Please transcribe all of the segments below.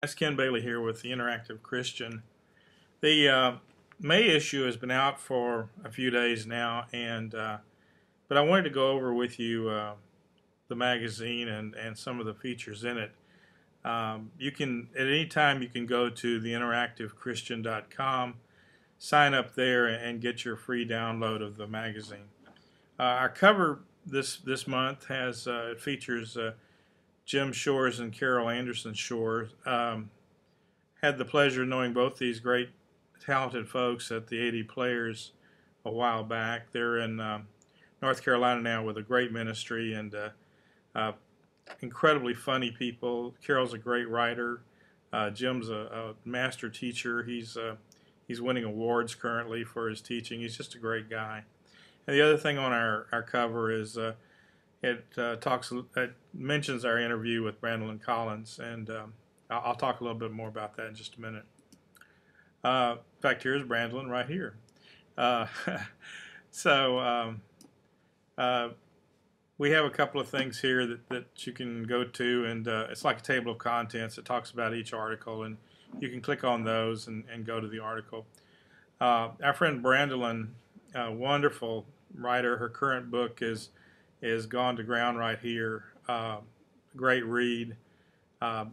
It's Ken Bailey here with the Interactive Christian. The May issue has been out for a few days now, but I wanted to go over with you the magazine and some of the features in it. You can at any time you can go to theinteractivechristian.com, sign up there, and get your free download of the magazine. Our cover this month has it features Jim Shores and Carol Anderson Shores. Had the pleasure of knowing both these great, talented folks at the 80 Players a while back. They're in North Carolina now with a great ministry and incredibly funny people. Carol's a great writer. Jim's a master teacher. He's winning awards currently for his teaching. He's just a great guy. And the other thing on our cover is it mentions our interview with Brandon Collins, and I'll talk a little bit more about that in just a minute. In fact, here's Brandon right here. We have a couple of things here that you can go to, and it's like a table of contents. It talks about each article, and you can click on those and go to the article. Our friend Brandon, wonderful writer, her current book is Gone to Ground right here. Great read.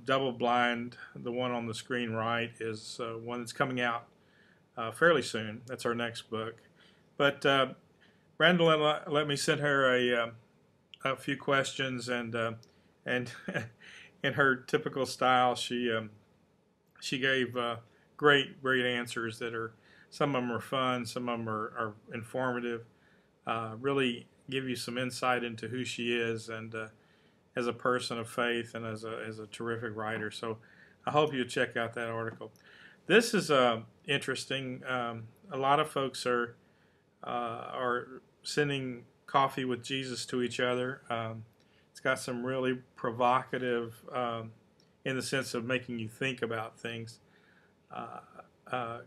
Double Blind, the one on the screen right, is one that's coming out fairly soon. That's our next book. But Brandon let me send her a few questions, and in her typical style, she gave great answers that are, some of them are fun, some of them are informative, really give you some insight into who she is and as a person of faith and as a terrific writer. So I hope you check out that article. This is interesting. A lot of folks are sending coffee with Jesus to each other. It's got some really provocative, in the sense of making you think about things,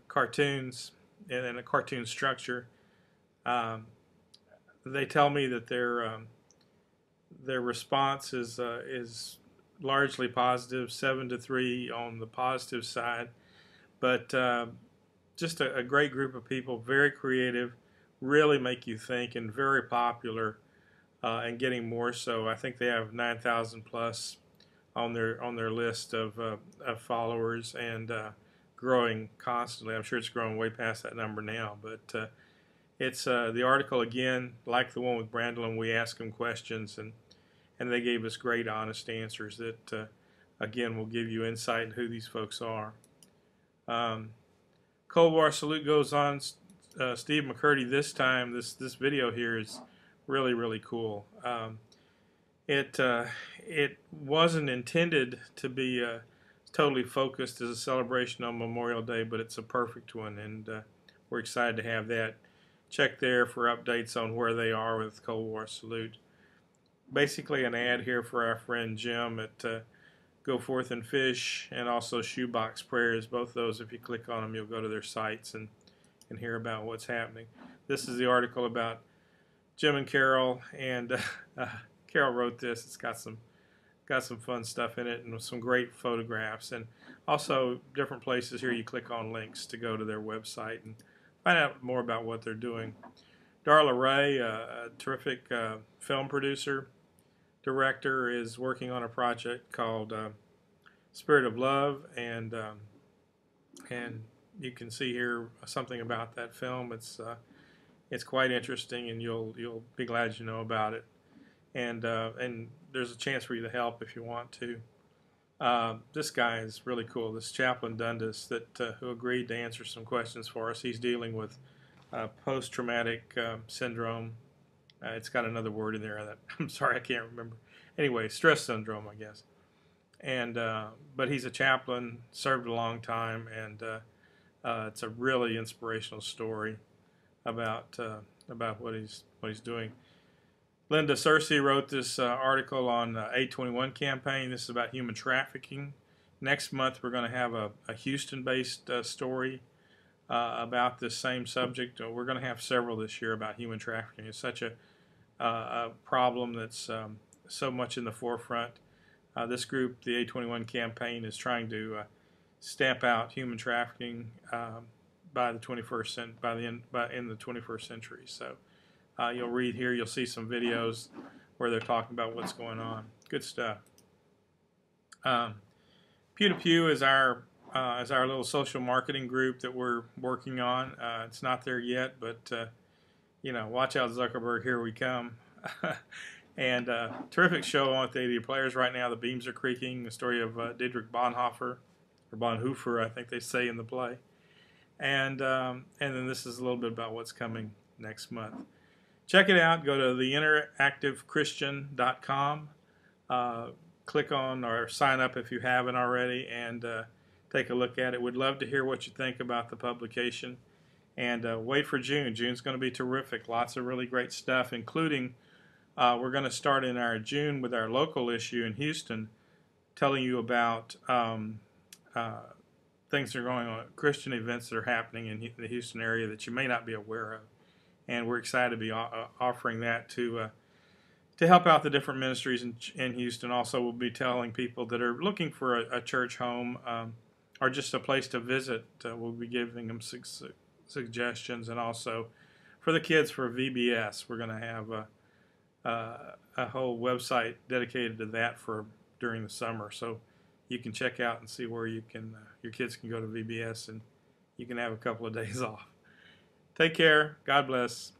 cartoons and a cartoon structure. They tell me that their response is largely positive, 7-3 on the positive side, but just a great group of people, very creative, really make you think, and very popular, and getting more so. I think they have 9,000 plus on their list of followers, and growing constantly. I'm sure it's growing way past that number now, but it's the article, again, like the one with Brandon. We asked them questions, and they gave us great, honest answers that, again, will give you insight into who these folks are. Cold War Salute goes on. Steve McCurdy, this time, this video here is really cool. It wasn't intended to be totally focused as a celebration on Memorial Day, but it's a perfect one, and we're excited to have that. Check there for updates on where they are with Cold War Salute. Basically an ad here for our friend Jim at Go Forth and Fish, and also Shoebox Prayers. Both those, if you click on them, you'll go to their sites and hear about what's happening. This is the article about Jim and Carol, and Carol wrote this. It's got some fun stuff in it and some great photographs, and also different places here you click on links to go to their website and find out more about what they're doing. Darla Ray, a terrific film producer, director, is working on a project called Spirit of Love, and you can see here something about that film. It's quite interesting, and you'll be glad you know about it. And there's a chance for you to help if you want to. This guy is really cool. This Chaplain Dundas who agreed to answer some questions for us. He's dealing with post-traumatic syndrome. It's got another word in there that I'm sorry I can't remember. Anyway, stress syndrome, I guess. And but he's a chaplain, served a long time, and it's a really inspirational story about what he's doing. Linda Searcy wrote this article on 821 campaign. This is about human trafficking. Next month we're going to have a Houston-based story about this same subject. We're going to have several this year about human trafficking. It's such a problem that's so much in the forefront. This group, the A21 campaign, is trying to stamp out human trafficking by the 21st in the 21st century. So you'll read here, you'll see some videos where they're talking about what's going on. Good stuff. Pew to Pew is our little social marketing group that we're working on. It's not there yet, but watch out, Zuckerberg, here we come. And terrific show on with the 80 players right now. The beams are creaking. The story of Dietrich Bonhoeffer, or Bonhoeffer, I think they say in the play. And then this is a little bit about what's coming next month. Check it out. Go to theinteractivechristian.com. Click on or sign up if you haven't already, and take a look at it. We'd love to hear what you think about the publication. And wait for June. June's going to be terrific. Lots of really great stuff, including we're going to start in our June with our local issue in Houston, telling you about things that are going on, Christian events that are happening in the Houston area that you may not be aware of. And we're excited to be offering that to help out the different ministries in Houston. Also, we'll be telling people that are looking for a church home or just a place to visit. We'll be giving them suggestions. And also for the kids, for VBS, we're going to have a whole website dedicated to that during the summer. So you can check out and see where your kids can go to VBS, and you can have a couple of days off. Take care. God bless.